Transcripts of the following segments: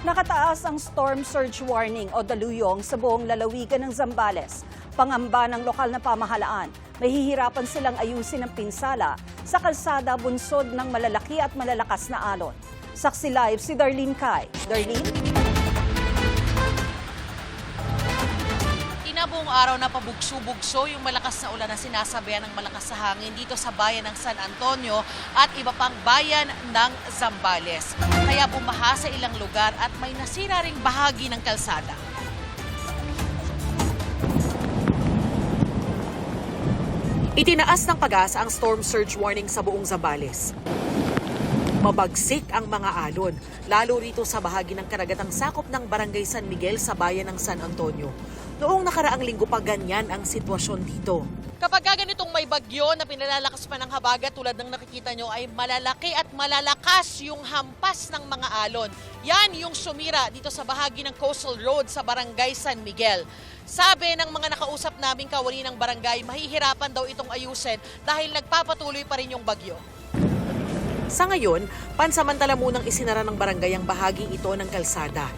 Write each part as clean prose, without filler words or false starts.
Nakataas ang storm surge warning o daluyong sa buong lalawigan ng Zambales. Pangamba ng lokal na pamahalaan, mahihirapan silang ayusin ang pinsala sa kalsada bunsod ng malalaki at malalakas na alon. Saksi live si Darlene Kai. Darlene? Buong araw na pabugso-bugso yung malakas na ulan na sinasabayan ng malakas na hangin dito sa bayan ng San Antonio at iba pang bayan ng Zambales. Kaya bumaha sa ilang lugar at may nasira ring bahagi ng kalsada. Itinaas ng PAGAS ang storm surge warning sa buong Zambales. Mabagsik ang mga alon, lalo rito sa bahagi ng karagatang sakop ng Barangay San Miguel sa bayan ng San Antonio. Noong nakaraang linggo pa ganyan ang sitwasyon dito. Kapag ganitong may bagyo na pinalalakas pa ng habagat tulad ng nakikita nyo ay malalaki at malalakas yung hampas ng mga alon. Yan yung sumira dito sa bahagi ng Coastal Road sa Barangay San Miguel. Sabi ng mga nakausap naming kawani ng barangay, mahihirapan daw itong ayusin dahil nagpapatuloy pa rin yung bagyo. Sa ngayon, pansamantala munang isinara ng barangay ang bahaging ito ng kalsada.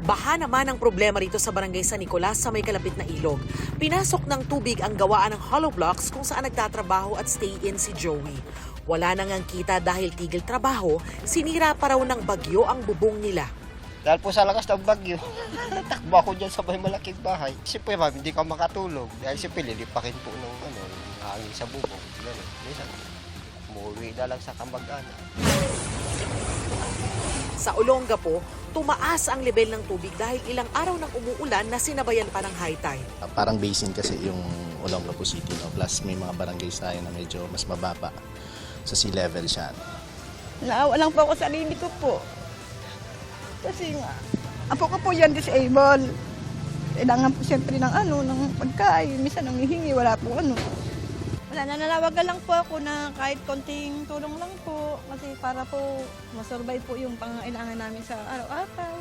Baha naman ang problema rito sa Barangay San Nicolas sa may kalapit na ilog. Pinasok ng tubig ang gawaan ng hollow blocks kung saan nagtatrabaho at stay-in si Joey. Wala nang ang kita dahil tigil trabaho, sinira pa raw ng bagyo ang bubong nila. Dahil po sa lakas ng bagyo, takbo ako dyan sa may malaking bahay. Siyempre ma'am, hindi ka makatulog. Dahil siyempre lilipakin po ng hangin sa bubong. Ganun. Minsan, umuwi na lang sa kamag-anak. Sa Olongapo, tumaas ang level ng tubig dahil ilang araw nang umuulan na sinabayan pa ng high tide. Parang basin kasi yung Olongapo City, no? Plus may mga barangays tayo na medyo mas mababa sa sea level siya. Naawa lang po ako sa sarili ko po. Kasi nga, apo ko po yan disabled. Kailangan po siyempre ng pagkain. Minsan nangihingi, wala po Wala, nananawagan lang po ako na kahit konting tulong lang po. Kasi para po masurvive po yung pangailangan namin sa araw-araw.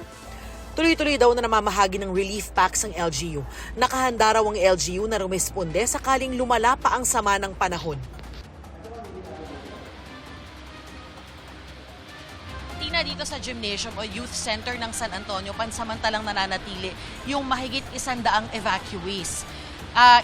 Tuloy-tuloy daw na namamahagi ng relief packs ang LGU. Nakahanda raw ang LGU na rumesponde sakaling lumala pa ang sama ng panahon. Dito sa gymnasium o youth center ng San Antonio, pansamantalang nananatili yung mahigit 100 evacuees.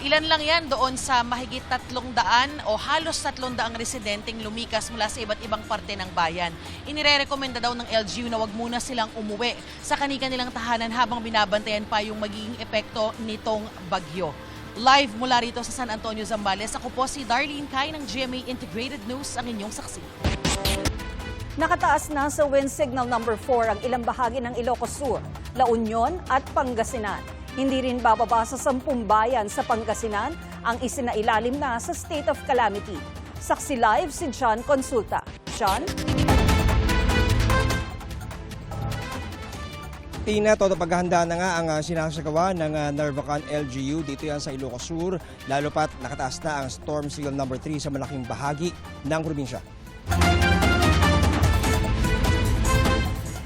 Ilan lang yan doon sa mahigit 300 o halos 300 residenteng lumikas mula sa iba't ibang parte ng bayan. Inirerekomenda daw ng LGU na wag muna silang umuwi sa kanilang tahanan habang binabantayan pa yung magiging epekto nitong bagyo. Live mula rito sa San Antonio, Zambales, ako po si Darlene Kai ng GMA Integrated News, ang inyong saksi. Nakataas na sa wind signal number 4 ang ilang bahagi ng Ilocos Sur, La Union at Pangasinan. Hindi rin bababa sa 10 bayan sa Pangasinan ang isinailalim na sa state of calamity. Saksi live si John Consulta. John? Tina, todo paghahanda na nga ang sinasagawa ng Narvacan LGU dito yan sa Ilocos Sur. Lalo pat nakataas na ang storm signal number 3 sa malaking bahagi ng probinsya.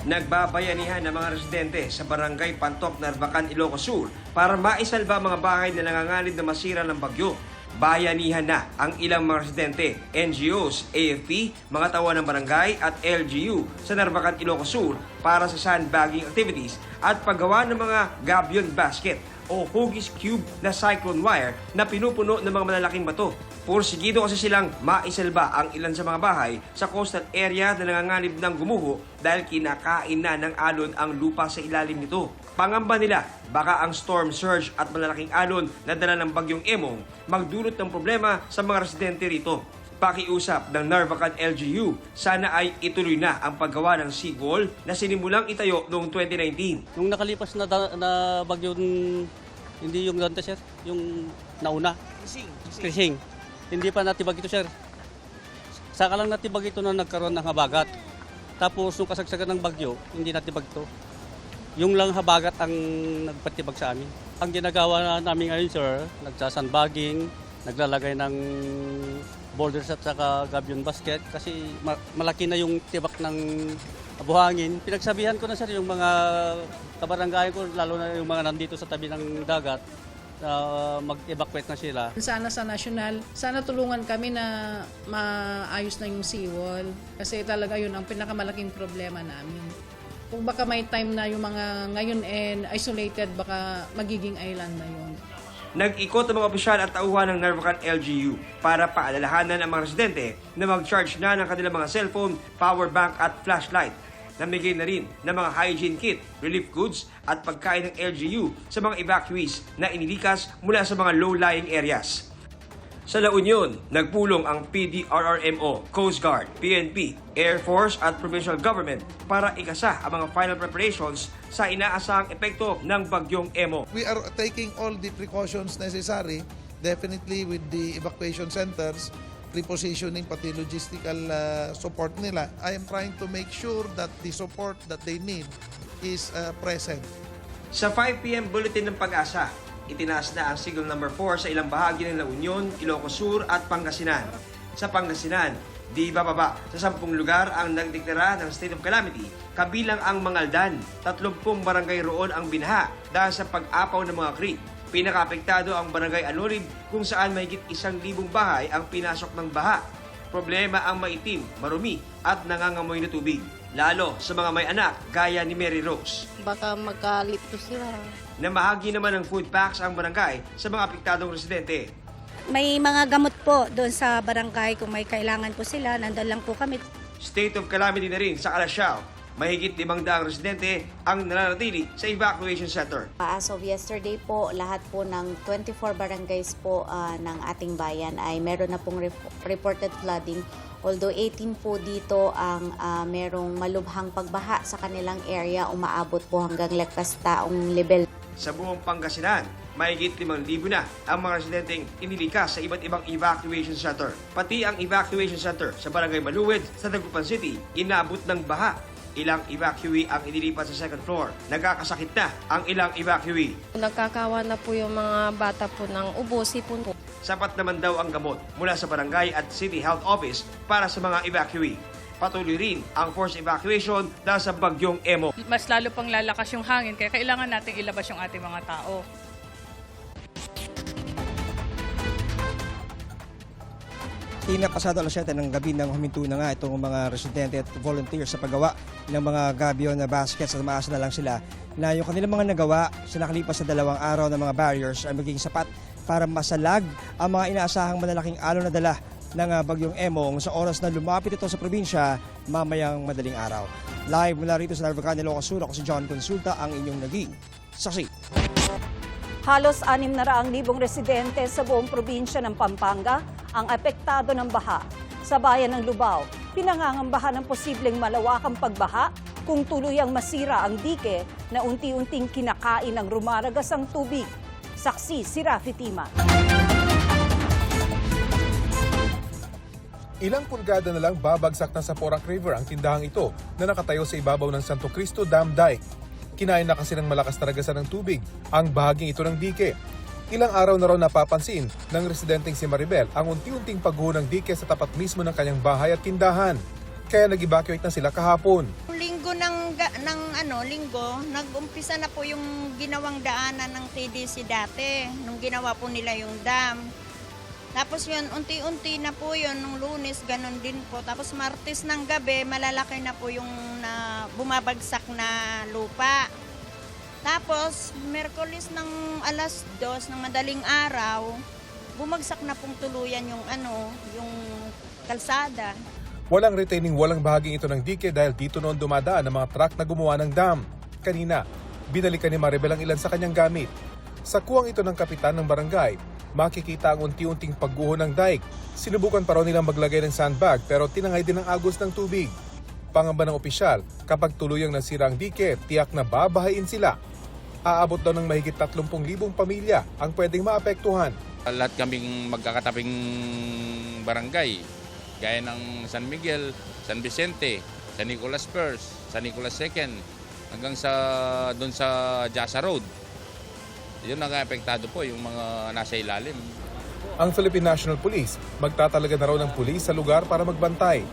Nagbabayanihan ng mga residente sa Barangay Pantok, Narvacan, Ilocos Sur para maisalba mga bahay na nanganganib na masira ng bagyo. Bayanihan na ang ilang mga residente, NGOs, AFP, mga tawa ng barangay at LGU sa Narvacan, Ilocos Sur para sa sandbagging activities at paggawa ng mga gabion basket o hugis cube na cyclone wire na pinupuno ng mga malalaking bato. Porsigido kasi silang maisalba ang ilan sa mga bahay sa coastal area na nanganganib ng gumuho dahil kinakain na ng alon ang lupa sa ilalim nito. Pangamba nila, baka ang storm surge at malalaking alon na dala ng bagyong Emong magdulot ng problema sa mga residente rito. Pakiusap ng Narvacan LGU, sana ay ituloy na ang paggawa ng seawall na sinimulang itayo noong 2019. Yung nakalipas na bagyo, hindi yung Dante, sir, yung nauna. Krising. Hindi pa natibag ito, sir. Saka lang natibag ito na nagkaroon ng habagat. Tapos nung kasagsagan ng bagyo, hindi natibag ito. Yung lang habagat ang nagpatibag sa amin. Ang ginagawa namin ngayon, sir, nagsasandbagging, naglalagay ng boulders at saka gabion basket kasi malaki na yung tibak ng buhangin. Pinagsabihan ko na, sir, yung mga kabarangay ko, lalo na yung mga nandito sa tabi ng dagat, mag-evacuate na sila. Sana sa national, sana tulungan kami na maayos na yung seawall. Kasi talaga yun ang pinakamalaking problema namin. Kung baka may time na yung mga ngayon isolated, baka magiging island na yun. Nag-ikot ang mga opisyal at tauhan ng Narvacan LGU para paalalahanan ang mga residente na mag-charge na ng kanilang mga cellphone, power bank at flashlight. Namigay na rin ng mga hygiene kit, relief goods at pagkain ng LGU sa mga evacuees na inilikas mula sa mga low-lying areas. Sa La Union, nagpulong ang PDRRMO, Coast Guard, PNP, Air Force at Provincial Government para ikasa ang mga final preparations sa inaasahang epekto ng bagyong Emo. We are taking all the precautions necessary, definitely with the evacuation centers, repositioning, pati logistical support nila. I am trying to make sure that the support that they need is present. Sa 5 p.m. bulletin ng Pag-asa, itinaas na ang signal number 4 sa ilang bahagi ng La Union, Ilocos Sur at Pangasinan. Sa Pangasinan, di bababa sa 10 lugar ang nagdeklara ng state of calamity, kabilang ang Mangaldan. 30 barangay roon ang binaha dahil sa pag-apaw ng mga creek. Pinakaapektado ang barangay Anolid kung saan mahigit 1,000 bahay ang pinasok ng baha. Problema ang maitim, marumi at nangangamoy na tubig. Lalo sa mga may anak gaya ni Mary Rose. Baka magalit po sila. Namahagi naman ng food packs ang barangay sa mga apektadong residente. May mga gamot po doon sa barangay kung may kailangan po sila. Nandun lang po kami. State of calamity na rin sa Calasiao. Mahigit 500 residente ang nananatili sa evacuation center. As of yesterday po, lahat po ng 24 barangays po ng ating bayan ay meron na pong reported flooding. Although 18 po dito ang merong malubhang pagbaha sa kanilang area, umaabot po hanggang lakas taong level. Sa buong Pangasinan, mahigit 5,000 na ang mga residenteng inilikas sa iba't ibang evacuation center. Pati ang evacuation center sa Barangay Maluwid sa Dagupan City, inaabot ng baha. Ilang evacuee ang inilipat sa second floor. Nagkakasakit na ang ilang evacuee. Nagkakawa na po yung mga bata po ng ubo, sipon po. Sapat naman daw ang gamot mula sa barangay at City Health Office para sa mga evacuee. Patuloy rin ang forced evacuation dahil sa bagyong Emo. Mas lalo pang lalakas yung hangin, kaya kailangan natin ilabas yung ating mga tao. Pasado alas 7 ng gabi nang huminto na nga itong mga residente at volunteers sa paggawa ng mga gabion na baskets at maasa na lang sila na yung kanilang mga nagawa sa nakalipas na 2 araw ng mga barriers ay maging sapat para masalag ang mga inaasahang malalaking alon na dala ng bagyong Emong sa oras na lumapit ito sa probinsya mamayang madaling araw. Live mula rito sa Narvacan, Ilocos Sur, ako si John Consulta, ang inyong naging saksi. Halos 600,000 residente sa buong probinsya ng Pampanga ang apektado ng baha. Sa bayan ng Lubao, pinangangambahan ng posibleng malawakang pagbaha kung tuluyang masira ang dike na unti-unting kinakain ng rumaragasang tubig. Saksi si Rafi Tima. Ilang pulgada na lang babagsak na sa Porac River ang tindahang ito na nakatayo sa ibabaw ng Santo Cristo Dam Dike. Kinain na kasi ng malakas na ragasan ng tubig ang bahaging ito ng dike. Ilang araw na raw napapansin ng residenteng si Maribel ang unti-unting pagguho ng dike sa tapat mismo ng kanyang bahay at tindahan. Kaya nag-evacuate na sila kahapon. Linggo nag-umpisa na po yung ginawang daanan ng TDC dati, nung ginawa po nila yung dam. Tapos yun, unti-unti na po yun, nung Lunes, ganun din po. Tapos Martes ng gabi, malalaki na po yung bumabagsak na lupa. Tapos, Merkulis ng alas 2 ng madaling araw, bumagsak na pong tuluyan yung kalsada. Walang retaining, walang bahaging ito ng dike dahil dito noon dumadaan ang mga truck na gumawa ng dam. Kanina, binalikan ni Maribel ang ilan sa kanyang gamit. Sa kuwang ito ng kapitan ng barangay, makikita ang unti-unting pagguho ng dike. Sinubukan pa raw nilang maglagay ng sandbag pero tinangay din ang agos ng tubig. Pangamba ng opisyal, kapag tuluyang nasira ang dike, tiyak na babahain sila. Aabot daw ng mahigit 30,000 pamilya ang pwedeng maapektuhan. Lahat kaming magkakatabing barangay, gaya ng San Miguel, San Vicente, San Nicolas First, San Nicolas Second, hanggang doon sa Jasa Road. Yun nag-apektado po yung mga nasa ilalim. Ang Philippine National Police magtatalaga na raw ng pulis sa lugar para magbantay.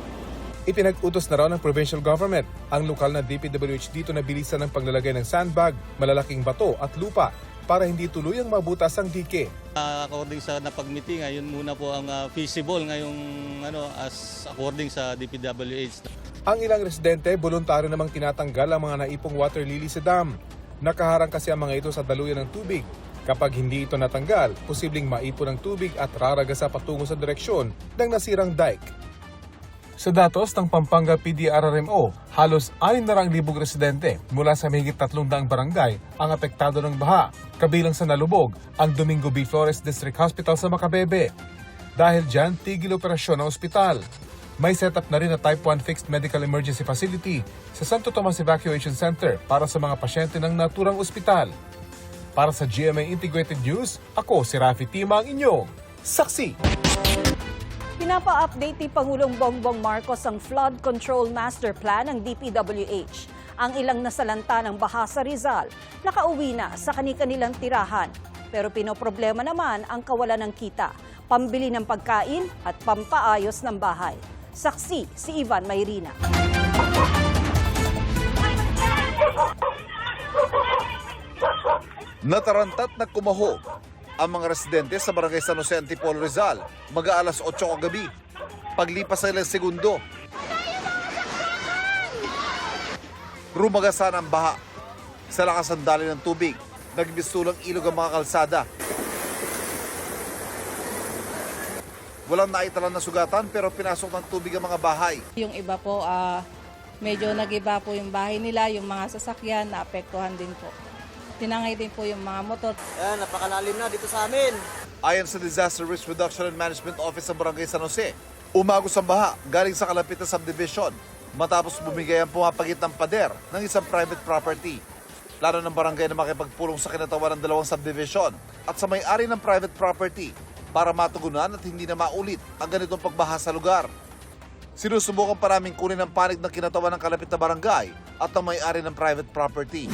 Ipinag-utos na raw ng provincial government ang lokal na DPWH dito na bilisan ng paglalagay ng sandbag, malalaking bato at lupa para hindi tuluyang mabutas ang dike. According sa napag-meeting, yun muna po ang feasible ngayong as according sa DPWH. Ang ilang residente, voluntaryo namang tinatanggal ang mga naipong water lily sa dam. Nakaharang kasi ang mga ito sa daluyan ng tubig. Kapag hindi ito natanggal, posibleng maipon ang tubig at raragasa patungo sa direksyon ng nasirang dike. Sa datos ng Pampanga PDRRMO, halos 600,000 residente mula sa mahigit 300 barangay ang apektado ng baha, kabilang sa nalubog ang Domingo B. Flores District Hospital sa Macabebe. Dahil dyan, tigil operasyon ang ospital. May setup na rin na Type 1 Fixed Medical Emergency Facility sa Santo Tomas Evacuation Center para sa mga pasyente ng naturang ospital. Para sa GMA Integrated News, ako si Rafi Tima, ang inyong saksi. Pinapa-update ni Pangulong Bongbong Marcos ang Flood Control Master Plan ng DPWH. Ang ilang nasalanta ng baha sa Rizal, nakauwi na sa kani-kanilang tirahan. Pero pinoproblema naman ang kawalan ng kita, pambili ng pagkain at pampaayos ng bahay. Saksi si Ivan Mayrina. Natarantat na kumahog ang mga residente sa Barangay San Jose Antipolo Rizal mag-aalas 8 kagabi. Paglipas ng ilang segundo, rumagasan ang baha. Sa lakas ng daloy ng tubig, nagbistulang ilog ang mga kalsada. Walang naitalan na sugatan pero pinasok ng tubig ang mga bahay. Yung iba po, medyo nag-iba po yung bahay nila, yung mga sasakyan, naapektuhan din po. Tinangay din po yung mga motor. Napakalalim na dito sa amin. Ayon sa Disaster Risk Reduction and Management Office ng Barangay San Jose, umagos ang baha galing sa kalapit na subdivision matapos bumigay ang pumapagit ng pader ng isang private property. Plano ng barangay na makipagpulong sa kinatawan ng dalawang subdivision at sa may-ari ng private property para matugunan at hindi na maulit ang ganitong pagbaha sa lugar. Sinusubukan pa namin kunin ang panig ng kinatawan ng kalapit na barangay at ang may-ari ng private property.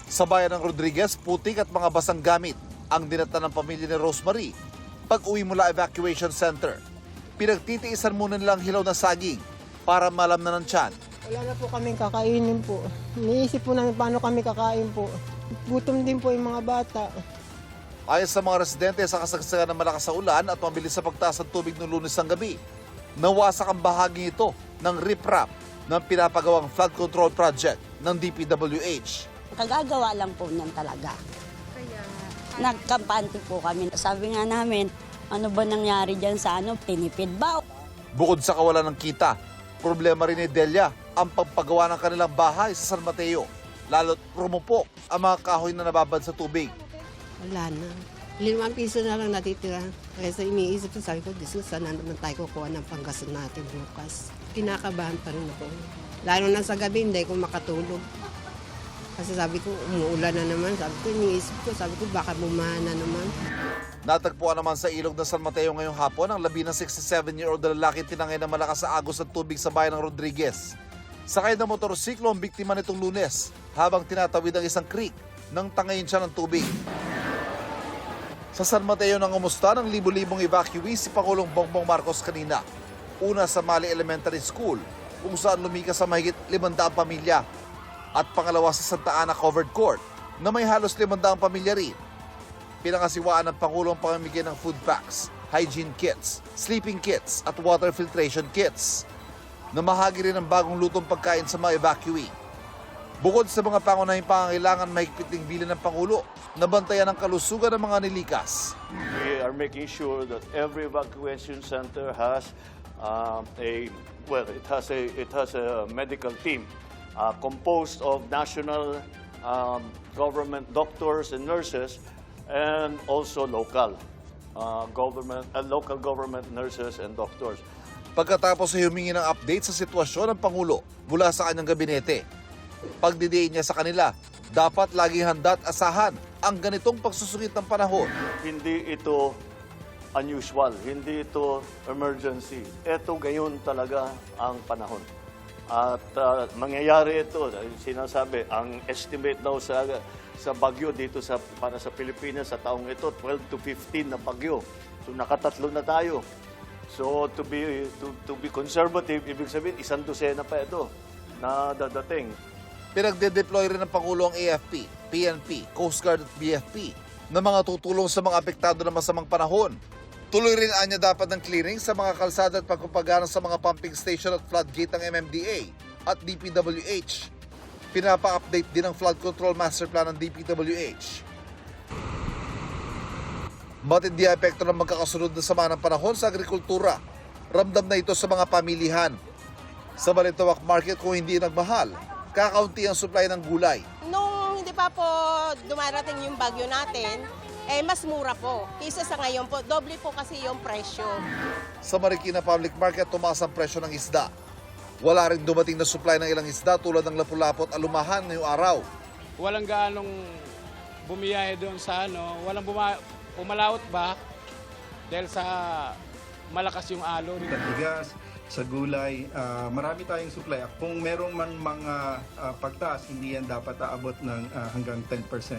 Sa bayan ng Rodriguez, putik at mga basang gamit ang dinata ng pamilya ni Rosemary pag-uwi mula evacuation center. Pinagtitiisan muna nilang hilaw na saging para malam na ng tiyan. Wala na po kaming kakainin po. Iniisip po namin paano kami kakain po. Gutom din po yung mga bata. Ayon sa mga residente sa kasagsagan ng malakas sa ulan at mabilis sa pagtaas ng tubig noong Lunes ng gabi, nawasak ang bahagi ito ng riprap ng pinapagawang flood control project ng DPWH. Kagagawa lang po niyan talaga. Nagkampante po kami. Sabi nga namin, ano ba nangyari dyan sa tinipid ba? Bukod sa kawalan ng kita, problema rin ni Delia ang pagpagawa ng kanilang bahay sa San Mateo. Lalo't rumupok ang mga kahoy na nababad sa tubig. Wala na. 5 piso na lang natitira. Kaya sa iniisip ko, sabi ko, saan na naman tayo kukuha ng panggastos natin bukas. Kinakabahan pa rin ako. Lalo na sa gabi, hindi ko makatulog. Kasi sabi ko, umuulan na naman. Sabi ko, baka bumaha na naman. Natagpuan naman sa ilog ng San Mateo ngayong hapon ang labi ng 67-year-old na lalaki tinangay na malakas sa agos ng tubig sa bayan ng Rodriguez. Sakay ng motorsiklo ang biktima nitong Lunes habang tinatawid ang isang creek nang tangayin siya ng tubig. Sa San Mateo nang umusta ng libo-libong evacuees si Pangulong Bongbong Marcos kanina. Una sa Mali Elementary School kung saan lumikas sa mahigit 500 pamilya. At pangalawa sa Santa Ana Covered Court na may halos 500 pamilya rin. Pinangasiwaan ng Pangulo ang pamimigay ng food packs, hygiene kits, sleeping kits at water filtration kits. Namahagi rin ang bagong lutong pagkain sa mga evacuee. Bukod sa mga pangunahing pangangailangan, mahigpit ding bilin ng Pangulo na bantayan ang kalusugan ng mga nilikas. We are making sure that every evacuation center has it has a medical team composed of national government doctors and nurses and also local government nurses and doctors. Pagkatapos ay humingi ng update sa sitwasyon ng Pangulo mula sa kanyang gabinete. Pagdidiin niya sa kanila, dapat laging handa at asahan ang ganitong pagsusungit ng panahon. Hindi ito unusual, hindi ito emergency. Ito gayon talaga ang panahon. At mangyayari ito, sinasabi, ang estimate daw sa bagyo dito para sa Pilipinas sa taong ito, 12 to 15 na bagyo. So nakatatlo na tayo. So to be conservative, ibig sabihin, 1 dosena pa ito na dadating. Pinagde-deploy rin ng Pangulo ang AFP, PNP, Coast Guard at BFP na mga tutulong sa mga apektado ng masamang panahon. Tuloy rin anya dapat ng clearing sa mga kalsada at pagpapagana sa mga pumping station at floodgate ng MMDA at DPWH. Pinapa-update din ang flood control master plan ng DPWH. Batid di epekto ng magkakasunod na sama ng panahon sa agrikultura. Ramdam na ito sa mga pamilihan. Sa Balintawak Market, kung hindi nagmahal, kakaunti ang supply ng gulay. Nung hindi pa po dumarating yung bagyo natin, mas mura po. Kaysa sa ngayon po, doble po kasi yung presyo. Sa Marikina Public Market, tumaas ang presyo ng isda. Wala rin dumating na supply ng ilang isda tulad ng lapu-lapo at alumahan ngayong araw. Walang gaanong bumiyahe doon sa walang umalaot ba dahil sa malakas yung alon. Sa bigas, sa gulay, marami tayong supply. Kung merong man mga pagtaas, hindi yan dapat aabot ng hanggang 10%.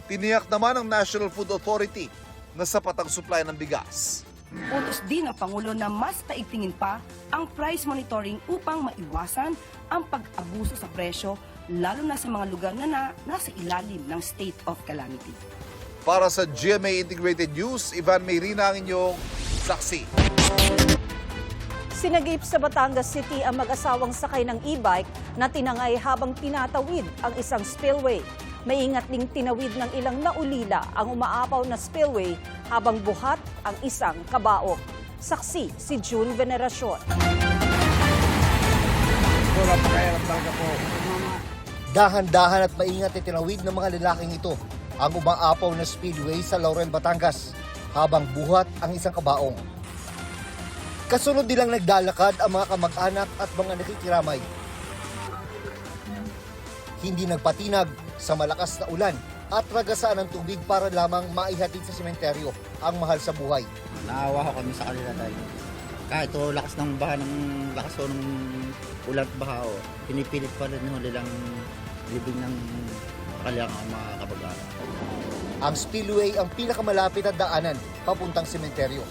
Tiniyak naman ng National Food Authority na sapat ang supply ng bigas. Utos din ng Pangulo na mas paigtingin pa ang price monitoring upang maiwasan ang pag-abuso sa presyo, lalo na sa mga lugar na nasa ilalim ng state of calamity. Para sa GMA Integrated News, Ivan Mayrina ang inyong saksi. Sinagip sa Batangas City ang mag-asawang sakay ng e-bike na tinangay habang tinatawid ang isang spillway. Maingat ding tinawid ng ilang naulila ang umaapaw na spillway habang buhat ang isang kabaok. Saksi si June Veneracion. Dahan-dahan at maingat itinawid ng mga lalaking ito ang umaapaw na spillway sa Laurel, Batangas habang buhat ang isang kabaong. Kasunod nilang nagdalakad ang mga kamag-anak at mga nakikiramay. Hindi nagpatinag sa malakas na ulan at ragasaan ng tubig para lamang maihatid sa sementeryo ang mahal sa buhay. Naawa ko kami sa kanila dahil kahit lakas ng baha ng lakas ng ulan at baha, pinipilit pa rin nilang libing ng kanilang mga kabag-anak. Ang spillway ang pinakamalapit na daanan papuntang sementeryo.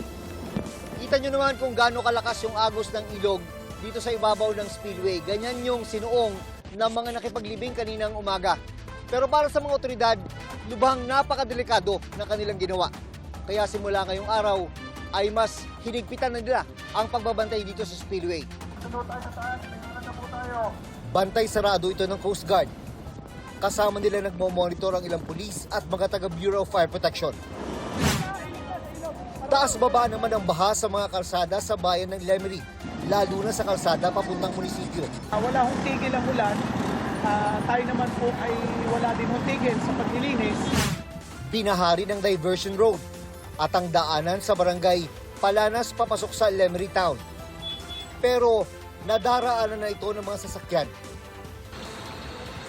Kita nyo naman kung gaano kalakas yung agos ng ilog dito sa ibabaw ng spillway. Ganyan yung sinuong ng mga nakipaglibing kaninang umaga. Pero para sa mga otoridad, lubhang napakadelikado na kanilang ginawa. Kaya simula ngayong araw ay mas hinigpitan na nila ang pagbabantay dito sa spillway. Bantay sarado ito ng Coast Guard. Kasama nila nagmo-monitor ang ilang pulis at mga taga Bureau of Fire Protection. Taas-baba naman ang baha sa mga kalsada sa bayan ng Lemery, lalo na sa kalsada papuntang munisipyo. Wala hong tigil ang ulan. Tayo naman po ay wala din hong tigil sa paglilinis. Binahari ng diversion road at ang daanan sa barangay Palanas papasok sa Lemery Town. Pero nadaraanan na ito ng mga sasakyan.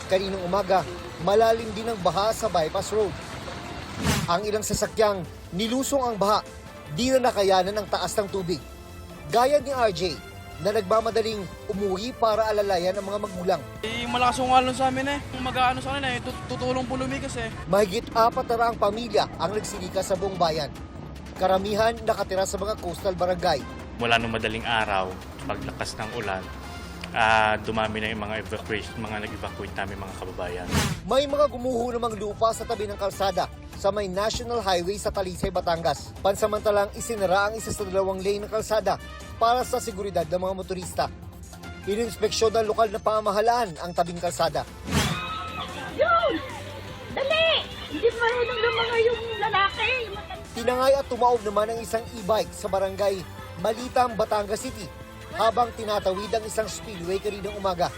Kaninang umaga, malalim din ang baha sa bypass road. Ang ilang sasakyang nilusong ang baha, di na nakayanan ang taas ng tubig. Gaya ni RJ na nagmamadaling umuwi para alalayan ang mga magulang. Malakas yung alon sa amin mag-aano sa kanila tutulong po lumikas Mahigit 400 pamilya ang nagsilika sa buong bayan. Karamihan nakatira sa mga coastal barangay. Mula nung madaling araw, paglakas ng ulan, dumami na yung mga evacuation, mga nag-evacuate namin mga kababayan. May mga gumuho namang lupa sa tabi ng kalsada sa may National Highway sa Talisay, Batangas. Pansamantalang isinara ang isa sa 2 lane ng kalsada para sa seguridad ng mga motorista. Ininspeksyon ng lokal na pamahalaan ang tabing kalsada. Yun! Dali! Hindi marunong lumanga yung lalaki. Tinangay at tumaob naman ang isang e-bike sa barangay Malitang, Batangas City habang tinatawid ang isang spillway kaninang umaga.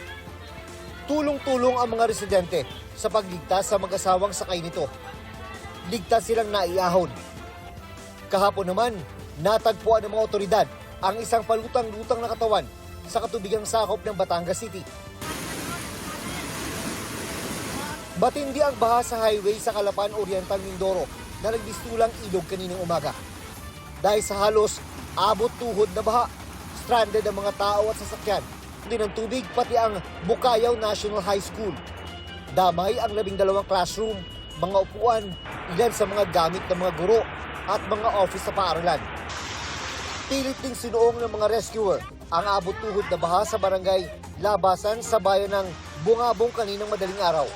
Tulong-tulong ang mga residente sa pagligtas sa mag-asawang sakay nito. Ligtas silang naiahon. Kahapon naman, natagpuan ng mga otoridad ang isang palutang-lutang na katawan sa katubigang sakop ng Batangas City. Batindi ang baha sa highway sa Calapan Oriental, Mindoro na nagbistulang ilog kaninang umaga. Dahil sa halos abot tuhod na baha, stranded ang mga tao at sasakyan. Din ang tubig pati ang Bukayaw National High School. Damay ang 12 classroom, mga upuan, ilan sa mga gamit ng mga guro at mga office sa paaralan. Pilit ding sinuong ng mga rescuer ang abot tuhod na baha sa barangay Labasan sa bayan ng bungabong kaninang madaling araw.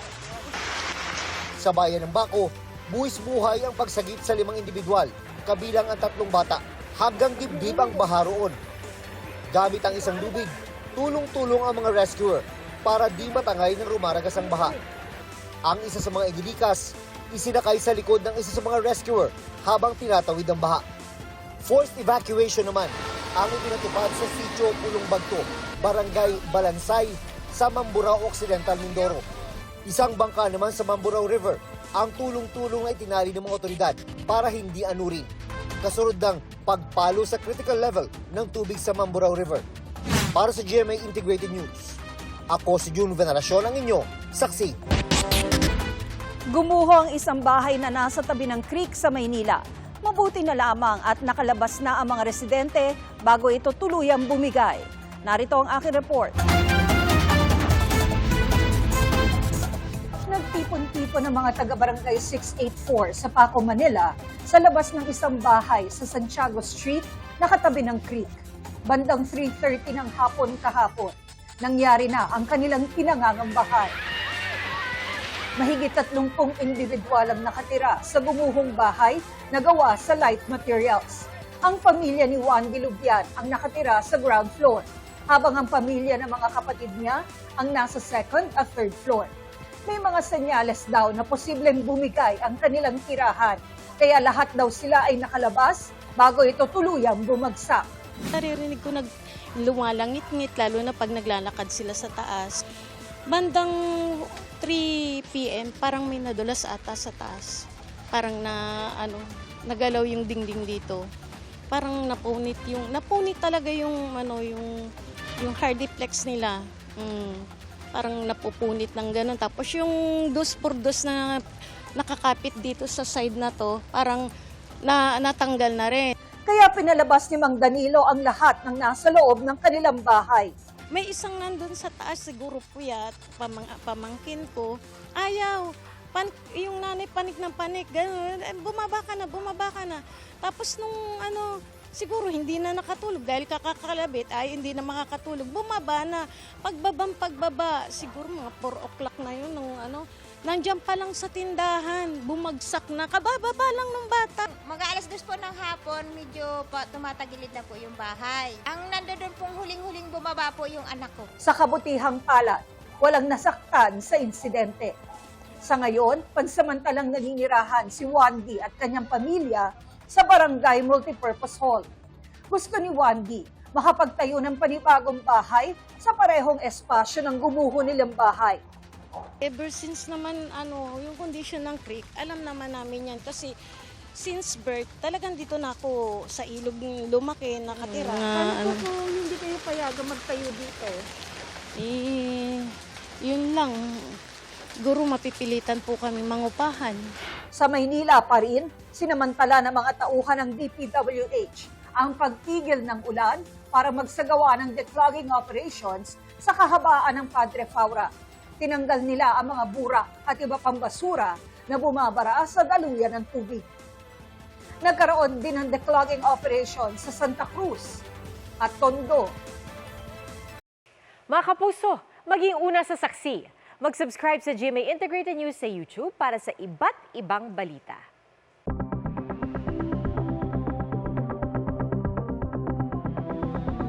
Sa bayan ng Baco, buwis buhay ang pagsagip sa 5 individual, kabilang ang 3 bata, hanggang dibdib ang baha roon. Gamit ang isang lubid, tulong-tulong ang mga rescuer para di matangay ng rumaragas ang baha. Ang isa sa mga igilikas, isinakay sa likod ng isa sa mga rescuer habang tinatawid ang baha. Forced evacuation naman ang ipinatupad sa Sitio Pulong Bagto, Barangay Balansay sa Mamburao Occidental, Mindoro. Isang bangka naman sa Mamburao River ang tulong-tulong na itinali ng mga otoridad para hindi anurin. Kasunod ng pagpalo sa critical level ng tubig sa Mamburao River. Para sa GMA Integrated News, ako si June Veneracion, ang inyong saksi. Gumuho ang isang bahay na nasa tabi ng creek sa Maynila. Mabuti na lamang at nakalabas na ang mga residente bago ito tuluyang bumigay. Narito ang aking report. Nagtipon-tipon ang mga taga-barangay 684 sa Paco, Manila sa labas ng isang bahay sa Santiago Street na katabi ng creek. Bandang 3:30 ng hapon kahapon, nangyari na ang kanilang pinangangambahan. Mahigit 30 individual ang nakatira sa gumuhong bahay na gawa sa light materials. Ang pamilya ni Juan Dilubian ang nakatira sa ground floor, habang ang pamilya ng mga kapatid niya ang nasa second at third floor. May mga senyales daw na posibleng bumigay ang kanilang tirahan, kaya lahat daw sila ay nakalabas bago ito tuluyang bumagsak. Naririnig ko lumalangit-ngit, lalo na pag naglalakad sila sa taas. Bandang 3 p.m. parang may nadulas ata sa taas. Parang nagalaw yung dingding dito. Parang napunit talaga yung hardiplex nila. Parang napupunit ng ganun. Tapos yung dos por dos na nakakapit dito sa side na to, parang natanggal na rin. Kaya pinalabas ni Mang Danilo ang lahat ng nasa loob ng kanilang bahay. May isang nandun sa taas, siguro puyat, pamangkin ko. Ayaw, yung nanay panik ng panik, gano'n, bumaba ka na. Tapos nung siguro hindi na nakatulog dahil kakakalabit, ay hindi na makakatulog, bumaba na. Pagbaba, siguro mga 4 o'clock na yun, nandiyan pa lang sa tindahan, bumagsak na, kabababa lang ng bata. Mag-aalas 2 po ng hapon, medyo tumatagilid na po yung bahay. Ang nandoon pong huling-huling bumaba po yung anak ko. Sa kabutihang palad, walang nasaktan sa insidente. Sa ngayon, pansamantalang naninirahan si Wandy at kanyang pamilya sa Barangay Multipurpose Hall. Gusto ni Wandy makapagtayo ng panibagong bahay sa parehong espasyo ng gumuho nilang bahay. Ever since naman yung condition ng creek, alam naman namin yan kasi since birth, talagang dito na ako sa ilog lumaki, nakatira. Ano po kung hindi kayo payagang magtayo dito? Yun lang. Guro mapipilitan po kami mangupahan. Sa Maynila pa rin, sinamantala ng mga tauhan ng DPWH ang pagtigil ng ulan para magsagawa ng declogging operations sa kahabaan ng Padre Faura. Tinanggal nila ang mga bura at iba pang basura na bumabara sa daluyan ng tubig. Nagkaroon din ng declogging operation sa Santa Cruz at Tondo. Mga kapuso, maging una sa saksi. Mag-subscribe sa GMA Integrated News sa YouTube para sa iba't ibang balita.